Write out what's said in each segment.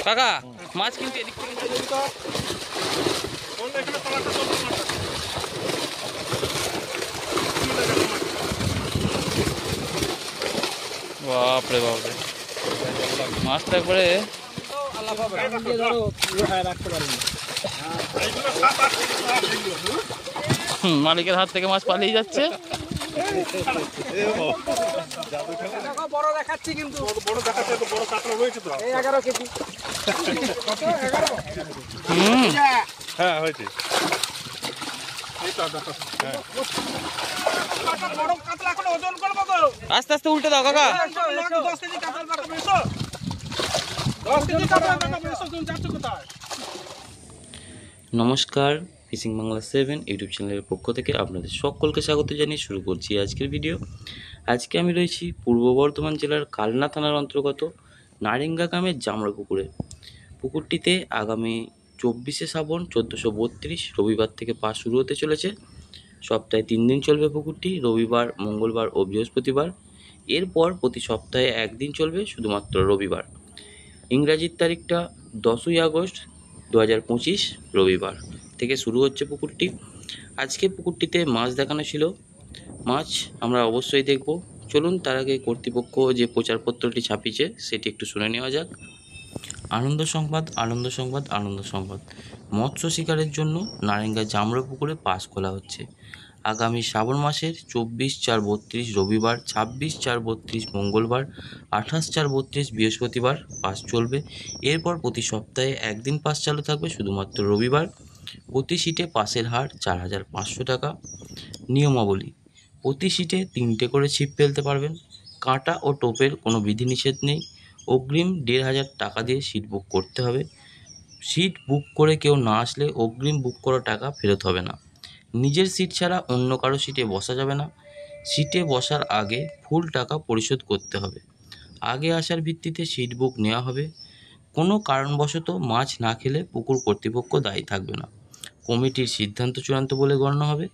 কাকা মাছ কিন্তু এদিক থেকে বাপরে বাপরে মাছটা একবারে মালিকের হাত থেকে মাছ পালিয়ে যাচ্ছে। বড় দেখাচ্ছি কিন্তু বড় দেখাচ্ছে তো বড় কাতলা হয়েছে তো 11 কেজি। কত 11? হ্যাঁ হয়েছে। এই তো দেখো হ্যাঁ বড় কাতলা এখন ওজন করব গো। আস্তে আস্তে উল্টে দাও কাকা। 10 কেজি কাতলা বাটা এসো। 10 কেজি কাতলা বাটা এসো তুমি যাচ্ছ কোথায়? নমস্কার, ফিশিং বাংলা 7 ইউটিউব চ্যানেলের পক্ষ থেকে আপনাদের সকলকে স্বাগত জানিয়ে শুরু করছি আজকের ভিডিও। আজকে আমি রয়েছি পূর্ব বর্ধমান জেলার কালনা থানার অন্তর্গত নারেঙ্গা গ্রামের জামরা পুকুরে। পুকুরটিতে আগামী 24শে শ্রাবণ 1432 রবিবার থেকে পাস শুরু হতে চলেছে। সপ্তাহে 3 দিন চলবে পুকুরটি, রবিবার, মঙ্গলবার ও বৃহস্পতিবার। এরপর প্রতি সপ্তাহে একদিন চলবে শুধুমাত্র রবিবার। ইংরাজির তারিখটা 10ই আগস্ট 2025 রবিবার থেকে শুরু হচ্ছে পুকুরটি। আজকে পুকুরটিতে মাছ দেখানো ছিল, মাছ আমরা অবশ্যই দেখব। চলুন তার আগে কর্তৃপক্ষ যে প্রচারপত্রটি ছাপিয়েছে সেটি একটু শুনে নেওয়া যাক। আনন্দ সংবাদ, আনন্দ সংবাদ, আনন্দ সংবাদ। মৎস্য শিকারের জন্য নারেঙ্গা জামরা পুকুরে পাস খোলা হচ্ছে। আগামী শ্রাবণ মাসের 24/4/32 রবিবার, 26/4/32 মঙ্গলবার, 28/4/32 বৃহস্পতিবার পাস চলবে। এরপর প্রতি সপ্তাহে একদিন পাস চালু থাকবে শুধুমাত্র রবিবার। প্রতি সিটে পাসের হার 4500 টাকা। নিয়মাবলী: প্রতি সিটে 3টে করে ছিপ ফেলতে পারবেন। কাঁটা ও টোপের কোনো বিধিনিষেধ নেই। অগ্রিম 1500 টাকা দিয়ে সিট বুক করতে হবে। সিট বুক করে কেউ না আসলে অগ্রিম বুক করা টাকা ফেরত হবে না। নিজের সিট ছাড়া অন্য কারো সিটে বসা যাবে না। সিটে বসার আগে ফুল টাকা পরিশোধ করতে হবে। আগে আসার ভিত্তিতে সিট বুক নেওয়া হবে। কোনো কারণবশত মাছ না খেলে পুকুর কর্তৃপক্ষ দায়ী থাকবে না। কমিটির সিদ্ধান্ত চূড়ান্ত বলে গণ্য হবে।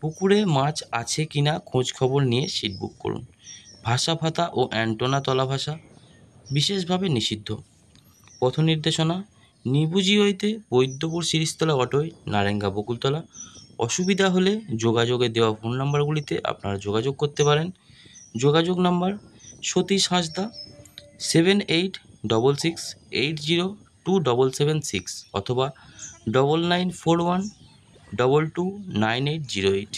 পুকুরে মাছ আছে কিনা খোঁজ খবর নিয়ে সিট বুক করুন। ভাষা ভাতা ও অ্যান্টোনা তলা ভাষা বিশেষভাবে নিষিদ্ধ। পথ নির্দেশনা: নিবুজি হইতে বৈদ্যপুর শিরিষতলা অটোয় নারেঙ্গা বকুলতলা। অসুবিধা হলে যোগাযোগে দেওয়া ফোন নাম্বারগুলিতে আপনারা যোগাযোগ করতে পারেন। যোগাযোগ নাম্বার: সতীশ হাঁসদা 7866802776 অথবা 9941229808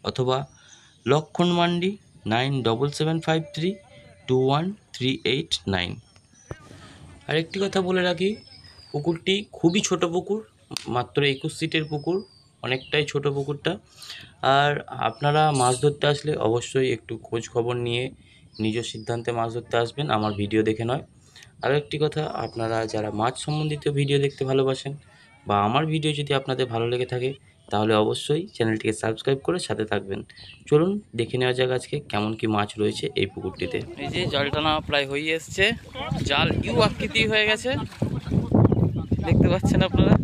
অথবা লক্ষণ মান্ডি 9775321389। আরেকটি কথা বলে রাখি, পুকুরটি খুবই ছোট পুকুর, মাত্র 21 সিটের পুকুর, অনেকটাই ছোট পুকুরটা। আর আপনারা মাছ ধরতে আসলে অবশ্যই একটু খোঁজ খবর নিয়ে নিজ সিদ্ধান্তে মাছ ধরতে আসবেন, আমার ভিডিও দেখে নয়। আরও একটি কথা, আপনারা যারা মাছ সম্বন্ধিত ভিডিও দেখতে ভালোবাসেন বা আমার ভিডিও যদি আপনাদের ভালো লেগে থাকে তাহলে অবশ্যই চ্যানেলটিকে সাবস্ক্রাইব করে সাথে থাকবেন। চলুন দেখে নেওয়া যাক আজকে কেমন কি মাছ রয়েছে এই পুকুরটিতে। এই যে জাল টানা প্রায় হয়ে এসছে, জাল ইউ আকৃতি হয়ে গেছে, দেখতে পাচ্ছেন আপনারা।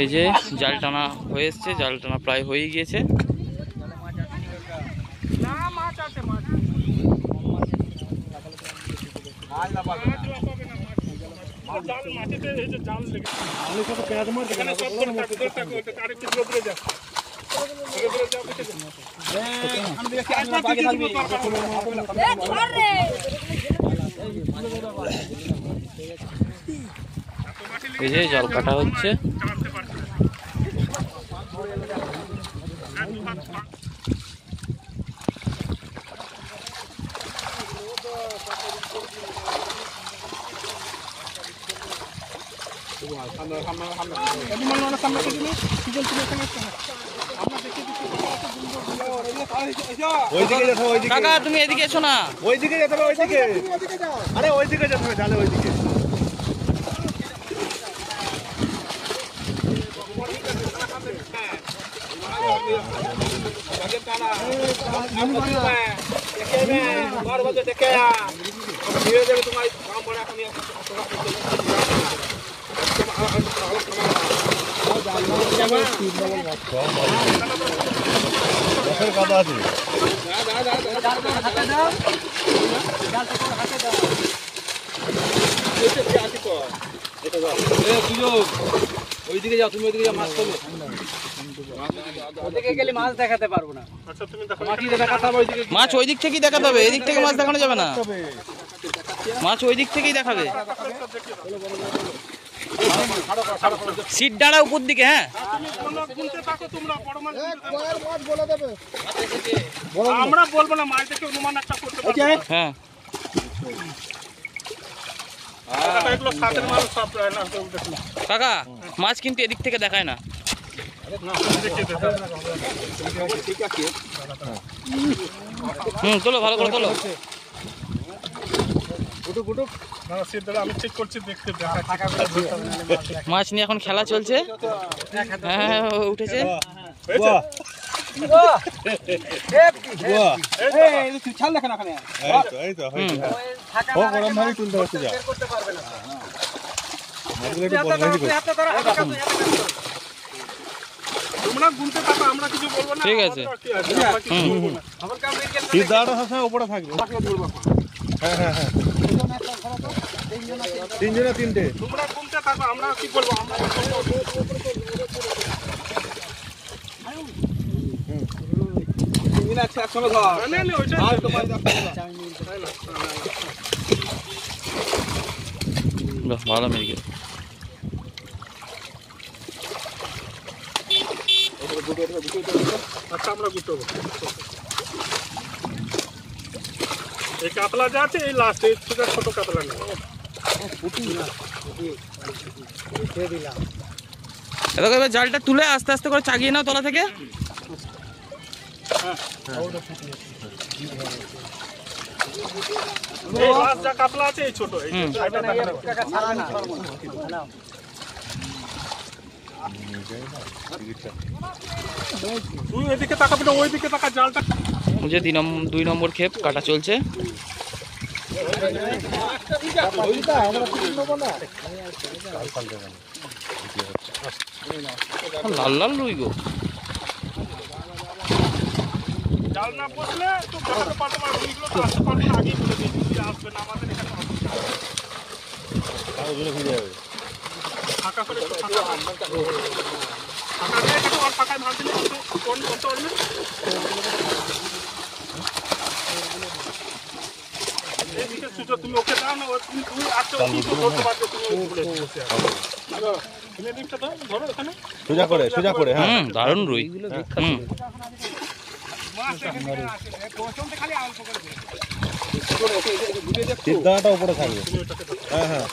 এই যে জাল টানা হয়ে এসছে, জাল টানা প্রায় হয়ে গিয়েছে। এই যে জাল কাটা হচ্ছে। কাকা তুমি এদিকে এসো না, ওইদিকে যেতে হবে, ওইদিকে। আরে ওইদিকে যেতে হবে, জালে ওইদিকে। কাদা আছে। ওইদিকে যাও, তুমি ওইদিকে যাও, মাছ করবে। ওদিকে গেলে মাছ দেখাতে পারবো না। আচ্ছা তুমি দেখো মাটিতে দেখাতে হবে ওইদিকে। মাছ ওই দিক থেকেই দেখাতে হবে, এদিক থেকে মাছ দেখানো যাবে না। মাছ ওই দিক থেকেই দেখাবে। সিট ডাড়া উপর দিকে। হ্যাঁ গুনতে থাকো তোমরা, বড় মাছ বলে দেবে। আমরা বলবো না, মাছ দেখে অনুমান একটা করতে পারবে। হ্যাঁ এগুলো সাথের মাছ সব না দেখো। কাকা, মাছ কিন্তু এদিক থেকে দেখায় না। তোলো ভালো করে তোলো। আমি চেক করছি, দেখতে মাছ নিয়ে এখন খেলা চলছে। হ্যাঁ উঠেছে। ছাল দেখেন ওখানে। তোমরা গুনতে থাকো, আমরা কিছু বলবো না। ঠিক আছে। উপরে থাকবে। হ্যাঁ হ্যাঁ হ্যাঁ, তিনজনে তিনটে। তোমরা গুনতে থাকো, আমরা কি বলবো। আমরা একসঙ্গে ধর। ভালো মির্গে। আচ্ছা আমরা গুটাবো। এই কাতলা যা আছে এই লাস্ট, এই থেকে ছোট কাতলা নেই। দেখো এবার জালটা তুলে আস্তে আস্তে করে চাগিয়ে নাও তলা থেকে। এই লাস্ট যা কাতলা আছে এই ছোট, এই তুই এদিকে তাকাবি না, ওইদিকে তাকা। জালটা যে 2 নম্বর ক্ষেপ কাটা চলছে। লাল লাল রুই গো। জাল না বসলে তো দেখাতে পারবো না, রুইগুলো তো আসতে পারবো না। আগেই বলে দিয়েছি আসবে না, আমাদের এখানে ফাঁকা করে একটু ফাঁকা দিয়ে একটু আর ফাঁকায় ভাঙ দিলে একটু কোন করতে পারবে। এদিকে সুযোগ তুমি ওকে দাও না, তুমি আসতে ধরতে পারবে। তুমি বলে বসে আছো। তুমি এদিকটা দাও, ধরো এখানে সোজা করে হ্যাঁ। দারুণ রুই। সিদ্ধাটা উপরে থাকবে। হ্যাঁ হ্যাঁ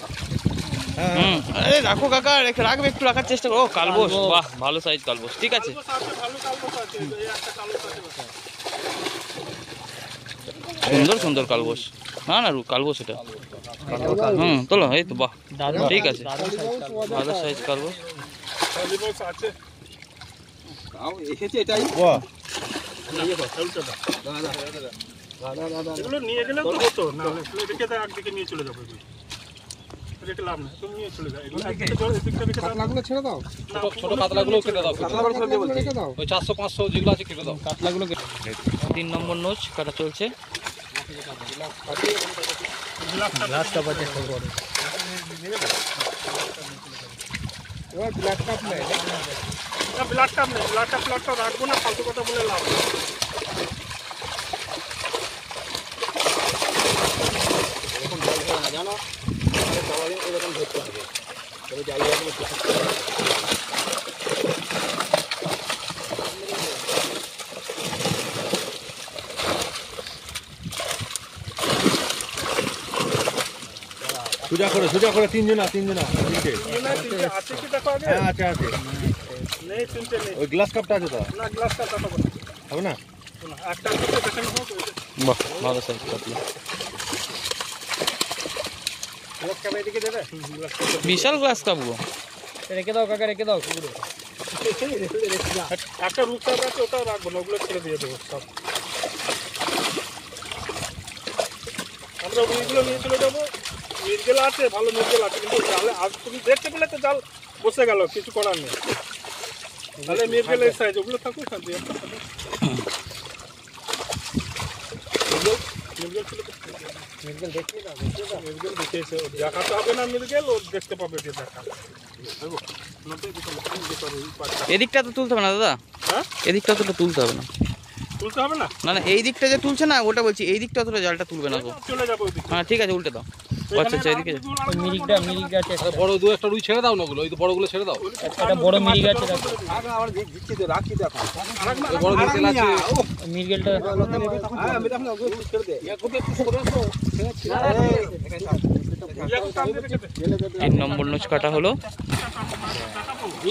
আরে রাখো কাকা, রাখবে একটু, রাখার চেষ্টা করো। কালবোস, বাহ ভালো সাইজ কালবোস। ঠিক আছে, সুন্দর সুন্দর কালবোস। না না কালবোস এটা। তোলো, এই তো বাহ, ঠিক আছে, ভালো সাইজ কালবোস। এগুলো নিয়ে গেলে তো হতো না, এদিকে একদিকে নিয়ে চলে যাবো। এদিকে লাভ না, তুমি নিয়ে চলে যাও। কাতলাগুলো ছেড়ে দাও। ছোট কাতলাগুলো কেটে দাও। রেখে দাও। ওই 400-500 যেগুলো আছে কেটে দাও। কাতলাগুলো 3 নম্বর নোচ কাটা চলছে। গ্লাসটা বাজে খবর। ওই ব্ল্যাক কাপ নেই। না ব্লাড কাপ নেই, ব্লাডটা রাখবো না, ফালতু কথা বলে লাভ নেই। জানো এরকম ধরতে হবে। তবে জায়গা সোজা করে তিনজনা আছে কি দেখো আগে? হ্যাঁ আছে নেই, তিনটে নেই। ওই গ্লাস কাপটা আছে তো না গ্লাস কাপ দেখাবো না। হবে না? একটা থেকে দেখানো হোক। বাহ ভালো সাইজ কাতলা, গ্লাস কাপ এদিকে দেবে। বিশাল গ্লাস কাপ গো। রেখে দাও কাকা, রেখে দাও। একটা রূপটা আছে, ওটাও রাখবো না, ওগুলো ছেড়ে দিয়ে দেবো সব। আমরা রুইগুলো নিয়ে চলে যাবো। মির্গেল আছে, ভালো মির্গেল আছে, কিন্তু জালে আজ তুমি দেখতে পেলে তো জাল বসে গেল, কিছু করার নেই। তাহলে মির্গেলের সাইজ ওগুলো থাকুক। মিলগেল ছিল তো? মিলগেল দেখে এসে দেখাতে হবে না, মিলগেল ও দেখতে পাবে যে দেখা। এদিকটা তো তুলতে হবে না দাদা, হ্যাঁ এদিকটা তো তুলতে হবে না। তুলতে হবে না, না না এই দিকটা যে তুলছে না ওটা বলছি, এই দিকটা অতটা জালটা তুলবে না তো। চলে যাবে ওইদিকে। হ্যাঁ ঠিক আছে, উল্টে দাও। আচ্ছা আচ্ছা, এদিকে যাও। মিরিকটা আছে আরে বড় দু একটা রুই ছেড়ে দাও না, ওগুলো ওই তো বড়গুলো ছেড়ে দাও। একটা বড় মিরিক আছে দেখো। আবার দিচ্ছি তো, রাখি দেখো আরেকবার বড় দিকে আছে। মিরগেলটা হ্যাঁ আমি দেখো না, ওগুলো ছেড়ে দে। তিন নম্বর নোচ কাটা হলো,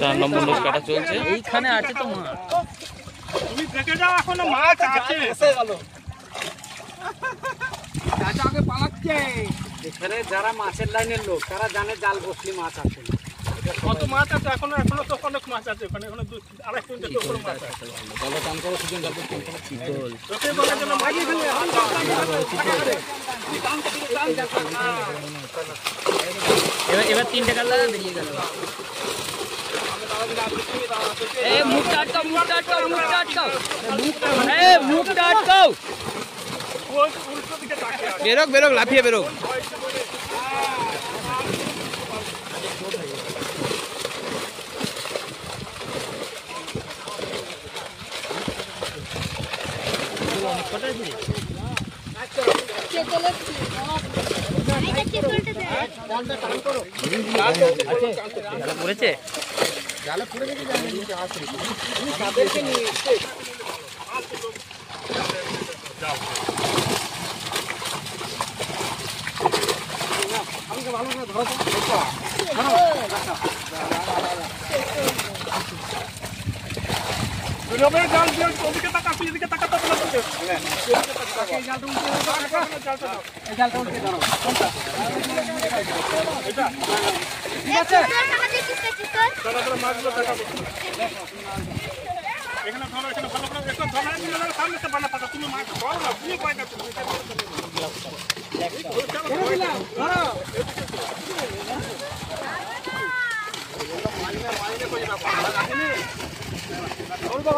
4 নম্বর নোচ কাটা চলছে। এইখানে আছে তো মাছ। তুমি দেখে যাও, এখনো মাছ আছে। এখানে যারা মাছের লাইনের লোক তারা জানে জাল বসলি মাছ আছে। কত মাছ আছে এখনো? এখনো তো অনেক মাছ আছে ওখানে, এখনো 2-2.5 কুইন্টাল তো উপরে মাছ আছে। তাহলে কাম করো, সুজন যাবে। ওকে বলে যেন মাগিয়ে ফেলে। এবার 3 টাকা লাগা বেরিয়ে গেল। এই মুখটা আটকাও, মুখটা আটকাও, মুখটা আটকাও, এই মুখটা আটকাও। ওই উল্টো দিকে তাকিয়ে আছে। বেরোক বেরোক, লাফিয়ে বেরোক। পড়েছে রবে জাল দিয়ে ওদিকে তাকা, এদিকে তাকা তো বলে তোকে। এই জালটা উল্টে দাও, জালটা দাও। এই জালটা উল্টে দাও। কোনটা? এটা। ঠিক আছে। দাদা দাদা মাছগুলো দেখাবো। এখানে ধরো, এখানে ভালো করে একটু ধরো, নিয়ে যাও, সামনে থেকে বানা পাতা। তুমি মাছ ধরো না, তুমি কয়টা তুমি। ধরো।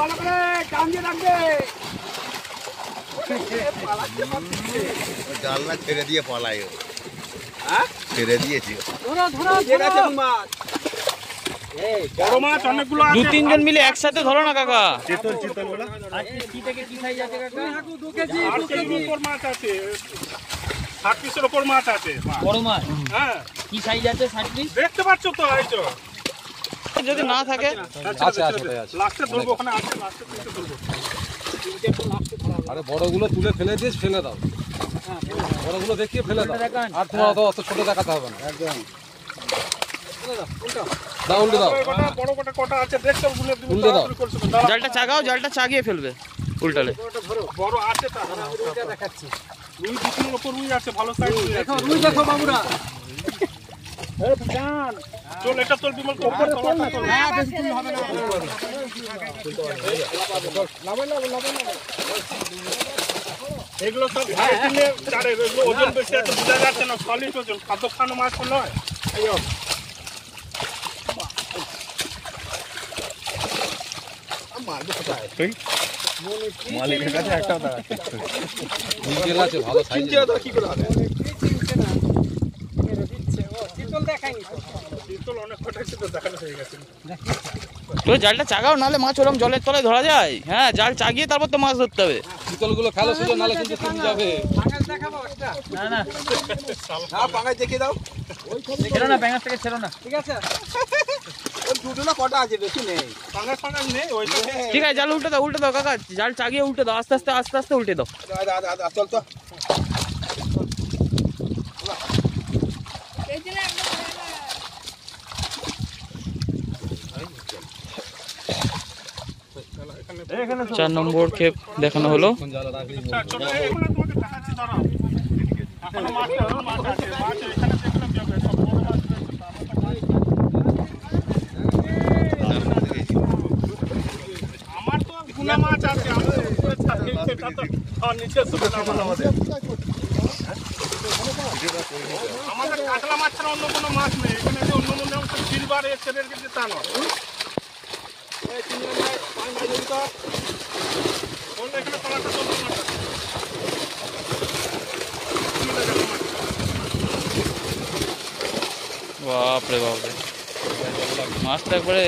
ভালো করে কাম দিয়ে রাখবে। জাল না ছেড়ে দিয়ে পলাই, ছেড়ে দিয়েছি। বড় মাছ অনেকগুলো আছে। 2-3 জন মিলে একসাথে ধরো না কাকা। চিতল গুলো। কি থেকে কি সাইজ আছে কাকা? 2 কেজি উপর মাছ আছে, 60 পিসের উপর মাছ আছে। বড় মাছ হ্যাঁ কি সাইজ আছে? 60 পিস। দেখতে পাচ্ছ তো, এই তো যদি না থাকে আছে, আছে, আছে। লাস্টে ধরবো, ওখানে আছে, লাস্টে ধরবো। আরে বড়গুলো তুলে ফেলে দিস, ফেলে দাও। বড়গুলো দেখিয়ে ফেলে দাও। আর তোমার অত ছোট দেখাতে হবে না। একদম দাও, উল্টে দাও। বড় কটা আছে দেখতে গুলো উল্টে দাও। জালটা চাগাও, জালটা চাগিয়ে ফেলবে উল্টালে। বড় আছে, তা রুইটা দেখাচ্ছি। রুই দুটোর উপর রুই আছে, ভালো সাইজ রুই আছে। রুই দেখো বাবুরা। চল এটা তোর বিমল উপরে তোল না, তোল। হ্যাঁ বেশি তুমি হবে না। এগুলো সব ভাই কিনে চারে, এগুলো ওজন বেশি আছে, বোঝা যাচ্ছে না, সলিড ওজন, খাদ্য খানো মাছ তো নয়। আইও মালিকের কাছে একটা মিরগেল আছে ভালো সাইজ। কি করে হবে? চিতল অনেক কটা ছিল, দেখানো হয়ে গেছে। তো জালটা চাগাও, নাহলে মাছ ওরকম জলের তলায় ধরা যায়। হ্যাঁ জাল চাগিয়ে তারপর তো মাছ ধরতে হবে। চিতলগুলো খেলো, সুজন, নালে কিন্তু কমে যাবে। না না না পাঙায় দেখিয়ে দাও। ছেড়ো না, ব্যাঙাস থেকে ছেড়ো না। ঠিক আছে, ওই দুটো না কটা আছে, বেশি নেই। পাঙ্গাস নেই ওইটা। ঠিক আছে, জাল উল্টে দাও, উল্টে দাও কাকা। জাল চাগিয়ে উল্টে দাও, আস্তে আস্তে আস্তে আস্তে উল্টে দাও। চল তো। এখানে 4 নম্বর ক্ষেপ দেখানো হলো। চলো, এখানে তোমাকে দেখাচ্ছি, দাঁড়াও। এখনো মাছ আছে, মাছ এখানে দেখলাম যাবে, সব বড় মাছ রয়েছে। আমার তো গুনা মাছ আছে, আমি উপরে ছাড়ি, সেটা তো নিচে শুনে না আমাদের। আমাদের কাতলা মাছ ছাড়া অন্য কোনো মাছ নেই এখানে, যে অন্য অন্য সিলভার এর কিন্তু তা নয়। এখানে পালাটা চলছে না। বাপরে বাপরে, মাছটা একবারে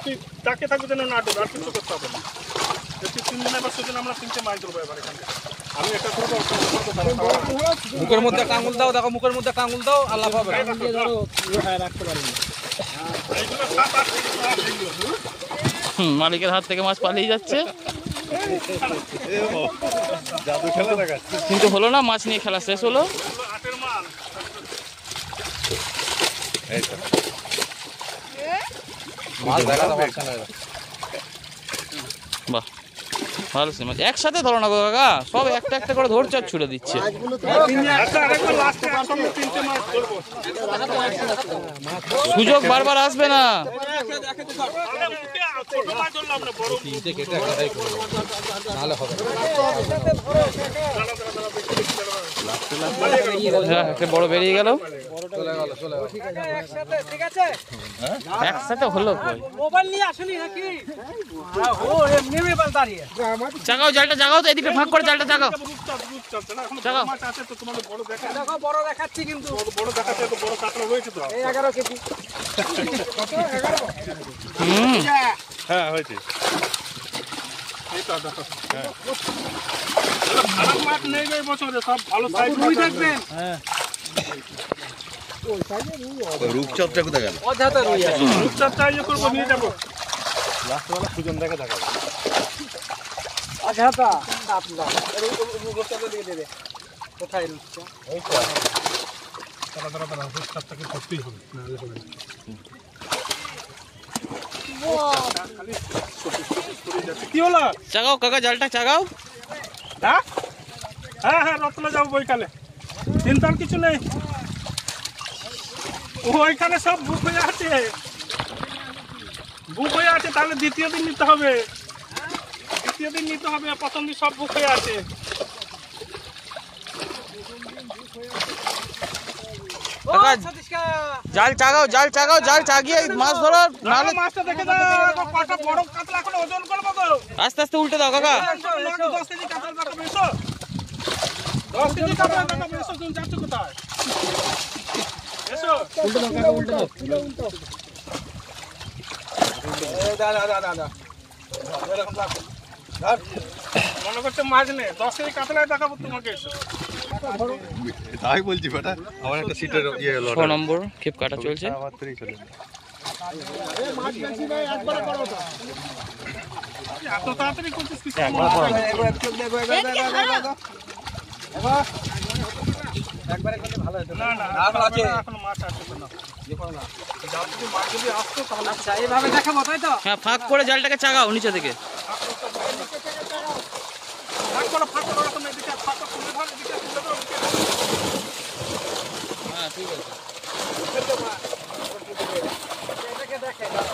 তুই তাকে থাকবে যেন না ডুবে, আর কিছু করতে হবে না। তুই 3 দিনের বা 6 দিন আমরা 3টে মাছ ধরবো এবার এখানে। আমি একটা করবো, মুখের মধ্যে একটা আঙুল দাও, দেখো মুখের মধ্যে একটা আঙুল দাও, আল্লাহ পাবে। মালিকের হাত থেকে মাছ পালিয়ে যাচ্ছে, জাদু খেলা দেখাচ্ছে। কিন্তু হলো না, মাছ নিয়ে খেলা শেষ হলো। হাটের মাল। মাছ দেখা দাও মাছ না। বাহ, ভালো সে মাছ একসাথে ধরো না গো কাকা, সব একটা একটা করে ধরছে আর ছুড়ে দিচ্ছে। আচ্ছা, আরেকবার লাস্টে একসঙ্গে 3টে মাছ ধরবো। সুযোগ বারবার আসবে না। ছোট মাছ ধরলাম না, বড়। তিনটে কেটে একটাই করবো, নাহলে হবে না। হ্যাঁ, একটা বড় বেরিয়ে গেল, চলে গেল চলে গেল। ঠিক আছে, একসাথে হলো কই? মোবাইল নিয়ে আসেনি নাকি? ও এমনি মোবাইল দাঁড়িয়ে। জাগাও জালটা, জাগাও তো, এদিকে ফাঁক করে জালটা জাগাও। চলছে না এখন, চাগাও। মাছ আছে তো তোমাদের বড় দেখা। দেখো বড় দেখাচ্ছি কিন্তু বড় দেখাচ্ছে তো, বড় কাতলা রয়েছে তো। এই 11 কেজি। হুম, হ্যাঁ হয়েছে। এইটা দেখো, খারাপ মাছ নেই গো এই বছরে, সব ভালো সাইজ রুই দেখবেন। রূপচাঁদটা কোথায় গেল? অজাতা রুই আছে। রূপচাঁদ চাইলে করবো, নিয়ে যাবো। লাস্টবেলা সুজন দেখে দেখা যাবে। অজাতা কাতলা। রূপটা তো দিয়ে দেবে। কোথায় রূপটা? তারা রূপচাঁদটাকে করতেই হবে, নাহলে হবে না। কি হলো? চাগাও কাকা, জালটা চাগাও। হ্যাঁ হ্যাঁ হ্যাঁ, রতলে যাবো বইকালে। চিন্তার কিছু নেই, ওইখানে সব বুক হয়ে আছে, বুক হয়ে আছে। তাহলে দ্বিতীয় দিন নিতে হবে, দ্বিতীয় দিন নিতে হবে। প্রথম দিন সব বুক হয়ে আছে। কাকা, সতীশকা জাল চাগাও, জাল চাগাও, জাল চাগিয়ে মাছ ধরো, নাহলে মাছটা দেখে দাও, কটা বড় কাতলা এখন ওজন করবো তো। আস্তে আস্তে উল্টে দাও কাকা। 10 কেজি কাতলা দেখাবো, এসো। 10 কেজি কাতলা দেখাবো, এসো। তুমি যাচ্ছ কোথায়? এসো। মনে করছে মাছ নেই, 10 কেজি কাতলায় দেখাবো তোমাকে, এসো। তাই বলছি বেটা, আমার একটা সিটের ইয়ে 6 নম্বর ক্ষেপ কাটা চলছে। আমার তৈরি চলে এত তাড়াতাড়ি করছিস কিছু? না না, এখন মাছ আছে তো না। যদি মাছ যদি আসতো তাহলে আচ্ছা এইভাবে দেখাবো তাই তো? হ্যাঁ, ফাঁক করে জালটাকে চাগাও নিচে থেকে। ফাঁক করো তুমি, এদিকে ফাঁক তুলে ধর, এদিকে তুলে ধর। হ্যাঁ,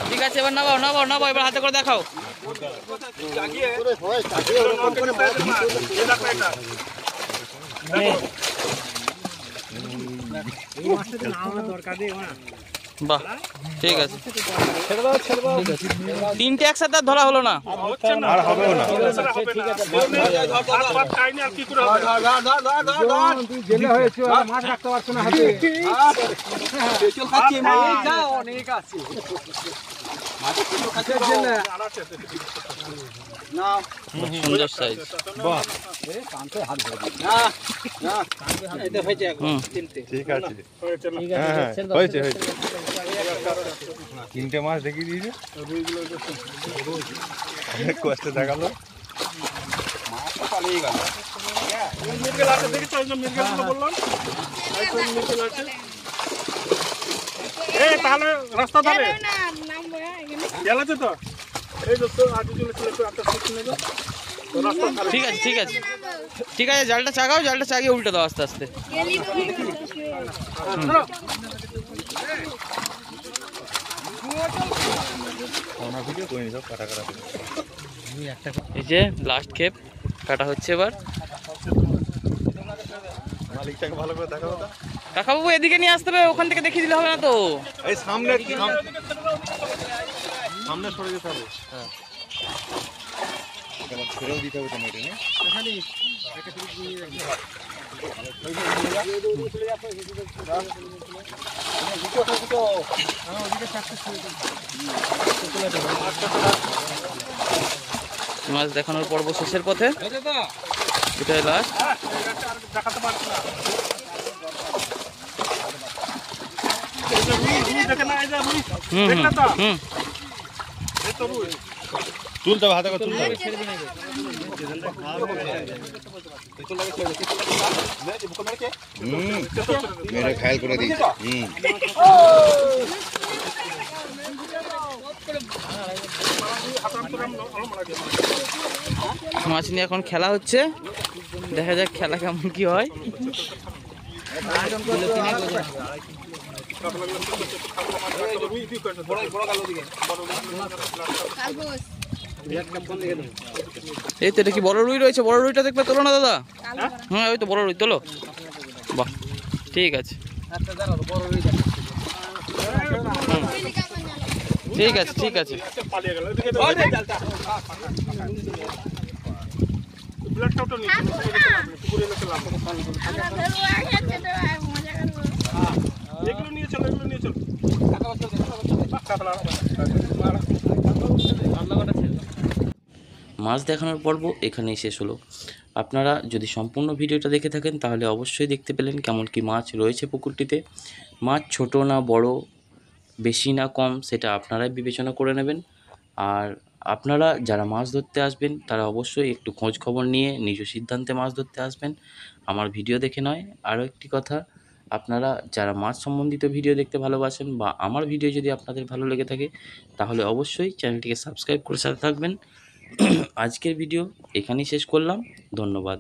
ঠিক আছে, এবার নামাও নামাও নামাও, এবার হাতে করে দেখাও। বাহ, ঠিক আছে, তিনটে একসাথে আর ধরা হলো না। আর হবে না, খাইনি আর কি করে হবে? জেলে হয়েছে, মাছ রাখতে পারছো না হাতে। যাও অনেক আছে। সুন্দর সাইজ। ঠিক আছে। হ্যাঁ হ্যাঁ, হয়েছে হয়েছে। 3টে মাছ দেখিয়ে দিয়েছে, অনেক কষ্টে দেখালো। মির্গেল আছে, দেখেছো ওই যে মির্গেলগুলো বললাম, এই তো মির্গেল আছে। এই তাহলে রাস্তা ধারে গেল আছে তো, এই তো আগে চলে চলে তো একটা সিট নেবে তো রাস্তা ধারে। ঠিক আছে ঠিক আছে ঠিক আছে, জালটা চাগাও, জালটা চাগিয়ে উল্টে দাও আস্তে আস্তে। ভিডিও করে নি সব কাটা কাটা। এই যে লাস্ট ক্ষেপ কাটা হচ্ছে এবার। মালিকটাকে ভালো করে দেখাবো তো। কাকাবাবু এদিকে নিয়ে আসতে হবে, ওখান থেকে দেখিয়ে দিলে হবে না তো। এই সামনে সামনে সরে যেতে হবে। ছেড়েও দিতে হবে তোমার এটা মাছ দেখানোর পর্ব শেষের পথে, এটাই লাস্ট। দেখাতে পারছি না। এই যে রুই, রুই দেখে না, এই যে রুই। হুম দেখলে তো? হুম এই তো রুই। তুলতে হবে, হাতে করে তুলতে হবে। মেরে খায়াল করে দিয়েছি। মাছ নিয়ে এখন খেলা হচ্ছে, দেখা যাক খেলা কেমন কি হয়। এই তো এটা কি বড় রুই রয়েছে? বড় রুইটা দেখবে, তোলো না দাদা। হ্যাঁ ওই তো বড় রুই, তোলো। বাহ, ঠিক আছে, ঠিক আছে, ঠিক আছে। পালিয়ে গেল। এদিকে ব্লাডটাও তো নিচে পুকুরে এসে লাভ। এগুলো নিয়ে চলো, এগুলো নিয়ে চলো। মাছ দেখানোর পর্ব এখানেই শেষ হলো। আপনারা যদি সম্পূর্ণ ভিডিওটা দেখে থাকেন তাহলে অবশ্যই দেখতে পেলেন কেমন কি মাছ রয়েছে পুকুরটিতে। মাছ ছোট না বড়, বেশি না কম, সেটা আপনারাই বিবেচনা করে নেবেন। আর আপনারা যারা মাছ ধরতে আসবেন তারা অবশ্যই একটু খোঁজ খবর নিয়ে নিজ সিদ্ধান্তে মাছ ধরতে আসবেন, আমার ভিডিও দেখে নয়। আরও একটি কথা, আপনারা যারা মাছ সম্বন্ধিত ভিডিও দেখতে ভালোবাসেন বা আমার ভিডিও যদি আপনাদের ভালো লেগে থাকে তাহলে অবশ্যই চ্যানেলটিকে সাবস্ক্রাইব করে সাথে থাকবেন। আজকের ভিডিও এখানেই শেষ করলাম, ধন্যবাদ।